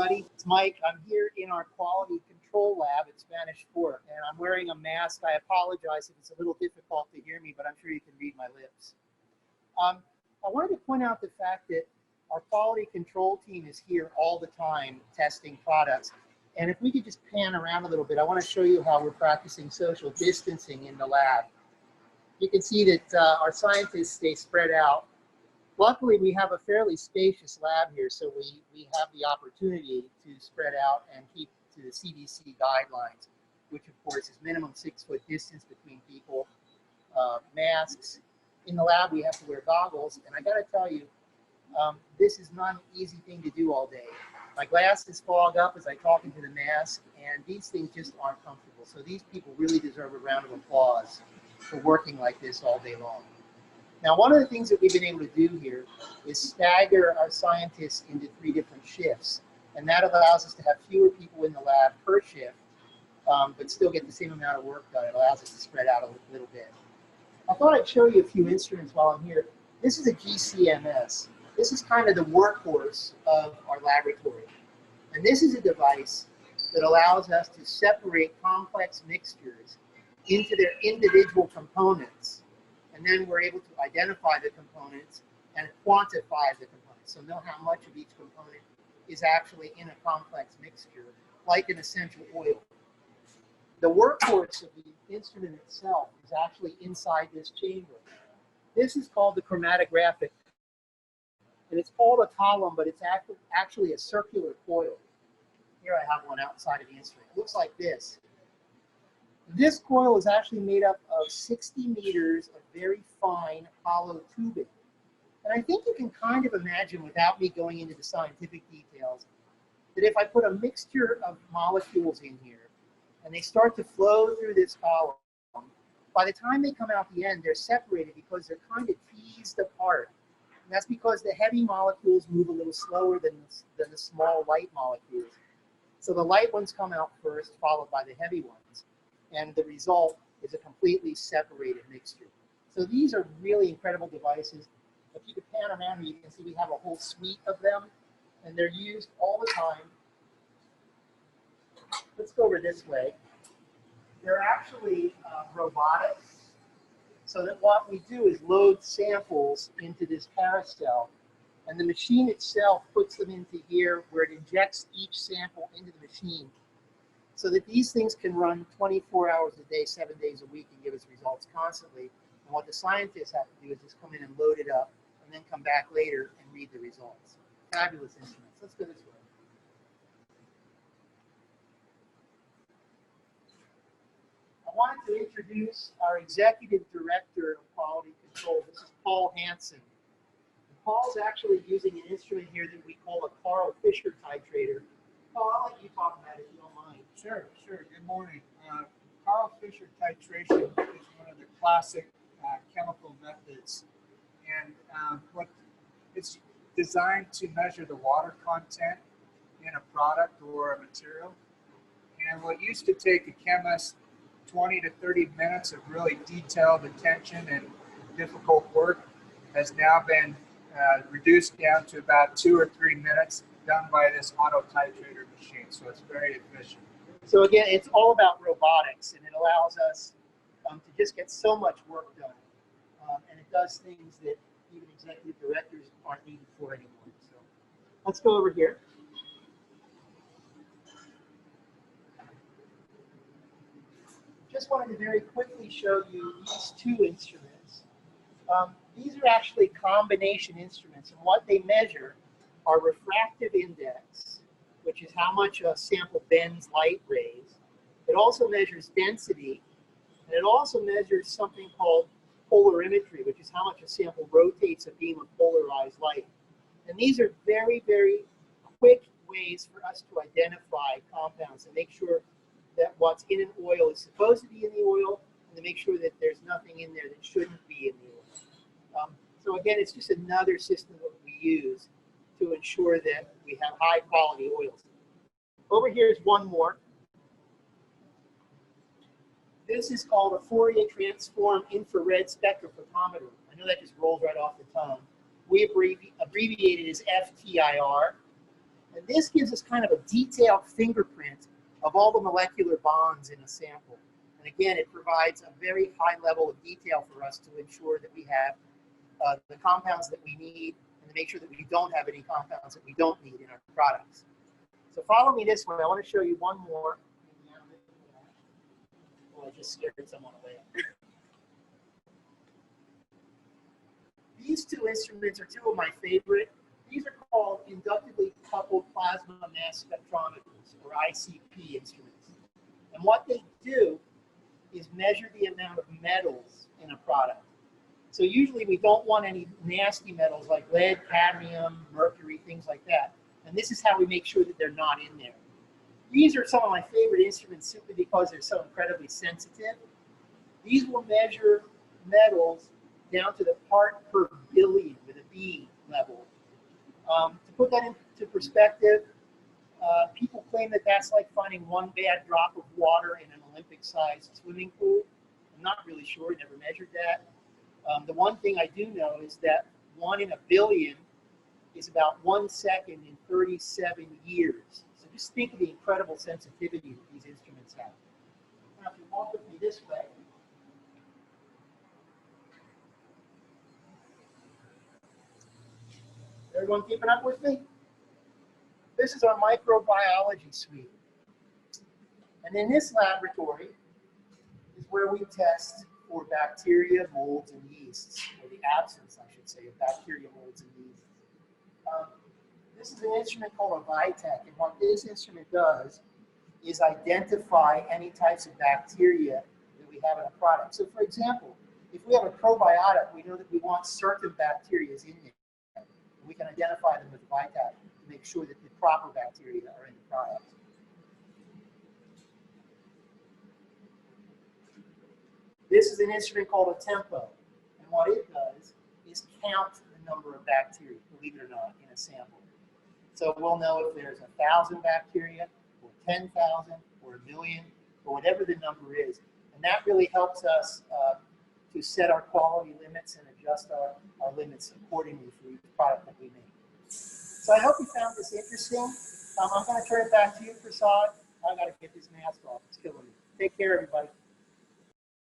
Everybody, it's Mike. I'm here in our quality control lab at Spanish Fort, and I'm wearing a mask. I apologize if it's a little difficult to hear me, but I'm sure you can read my lips. I wanted to point out the fact that our quality control team is here all the time testing products. And if we could just pan around a little bit, I want to show you how we're practicing social distancing in the lab. You can see that our scientists stay spread out. Luckily, we have a fairly spacious lab here, so we have the opportunity to spread out and keep to the CDC guidelines, which of course is minimum 6-foot distance between people, masks. In the lab, we have to wear goggles, and I got to tell you, this is not an easy thing to do all day. My glasses fog up as I talk into the mask, and these things just aren't comfortable. So these people really deserve a round of applause for working like this all day long. Now, one of the things that we've been able to do here is stagger our scientists into 3 different shifts. And that allows us to have fewer people in the lab per shift, but still get the same amount of work done. It allows us to spread out a little bit. I thought I'd show you a few instruments while I'm here. This is a GCMS. This is kind of the workhorse of our laboratory. And this is a device that allows us to separate complex mixtures into their individual components. And then we're able to identify the components and quantify the components. So know how much of each component is actually in a complex mixture, like an essential oil. The workhorse of the instrument itself is actually inside this chamber. This is called the chromatographic. And it's called a column, but it's actually a circular coil. Here I have one outside of the instrument. It looks like this. This coil is actually made up of 60 meters of very fine hollow tubing. And I think you can kind of imagine, without me going into the scientific details, that if I put a mixture of molecules in here and they start to flow through this column, by the time they come out the end, they're separated because they're kind of teased apart. And that's because the heavy molecules move a little slower than the small light molecules. So the light ones come out first, followed by the heavy ones. And the result is a completely separated mixture. So these are really incredible devices. If you could pan around, you can see we have a whole suite of them, and they're used all the time. Let's go over this way. They're actually robotics. So that what we do is load samples into this carousel, and the machine itself puts them into here where it injects each sample into the machine, so that these things can run 24 hours a day, 7 days a week, and give us results constantly. And what the scientists have to do is just come in and load it up, and then come back later and read the results. Fabulous instruments. Let's go this way. I wanted to introduce our Executive Director of Quality Control. This is Paul Hansen. Paul's actually using an instrument here that we call a Carl Fisher titrator. Paul, I'll let you talk about it if you don't mind. Sure. Good morning. Carl Fisher titration is one of the classic chemical methods, and it's designed to measure the water content in a product or a material. And what used to take a chemist 20 to 30 minutes of really detailed attention and difficult work has now been reduced down to about 2 or 3 minutes, done by this auto titrator machine. So it's very efficient. So again, it's all about robotics, and it allows us to just get so much work done. And it does things that even executive directors aren't needed for anymore. So let's go over here. Just wanted to very quickly show you these 2 instruments. These are actually combination instruments, and what they measure are refractive index, which is how much a sample bends light rays. It also measures density, and it also measures something called polarimetry, which is how much a sample rotates a beam of polarized light. And these are very, very quick ways for us to identify compounds and make sure that what's in an oil is supposed to be in the oil, and to make sure that there's nothing in there that shouldn't be in the oil. So again, it's just another system that we use to ensure that we have high quality oils. Over here is one more. This is called a Fourier transform infrared spectrophotometer. I know that just rolls right off the tongue. We abbreviate it as FTIR. And this gives us kind of a detailed fingerprint of all the molecular bonds in a sample. And again, it provides a very high level of detail for us to ensure that we have the compounds that we need and to make sure that we don't have any compounds that we don't need in our products. So follow me this way. I want to show you one more. Oh, I just scared someone away. These two instruments are two of my favorite. These are called inductively coupled plasma mass spectrometers, or ICP instruments. And what they do is measure the amount of metals in a product. So usually we don't want any nasty metals like lead, cadmium, mercury, things like that. And this is how we make sure that they're not in there. These are some of my favorite instruments simply because they're so incredibly sensitive. These will measure metals down to the part per billion with a B level. To put that into perspective, people claim that that's like finding one bad drop of water in an Olympic-sized swimming pool. I'm not really sure, never measured that. The one thing I do know is that 1 in a billion is about 1 second in 37 years. So just think of the incredible sensitivity that these instruments have. Now, if you walk with me this way, everyone keeping up with me? This is our microbiology suite. And in this laboratory is where we test for bacteria, molds, and yeasts, or the absence, I should say, of bacteria, molds, and yeasts. This is an instrument called a VITEC, and what this instrument does is identify any types of bacteria that we have in a product. So for example, if we have a probiotic, we know that we want certain bacteria in there. We can identify them with the VITEC to make sure that the proper bacteria are in the product. This is an instrument called a tempo, and what it does is count the number of bacteria, believe it or not, in a sample. So we'll know if there's 1,000 bacteria, or 10,000, or 1,000,000, or whatever the number is. And that really helps us to set our quality limits and adjust our limits accordingly for each product that we make. So I hope you found this interesting. I'm going to turn it back to you, Prasad. I've got to get this mask off. It's killing me. Take care, everybody.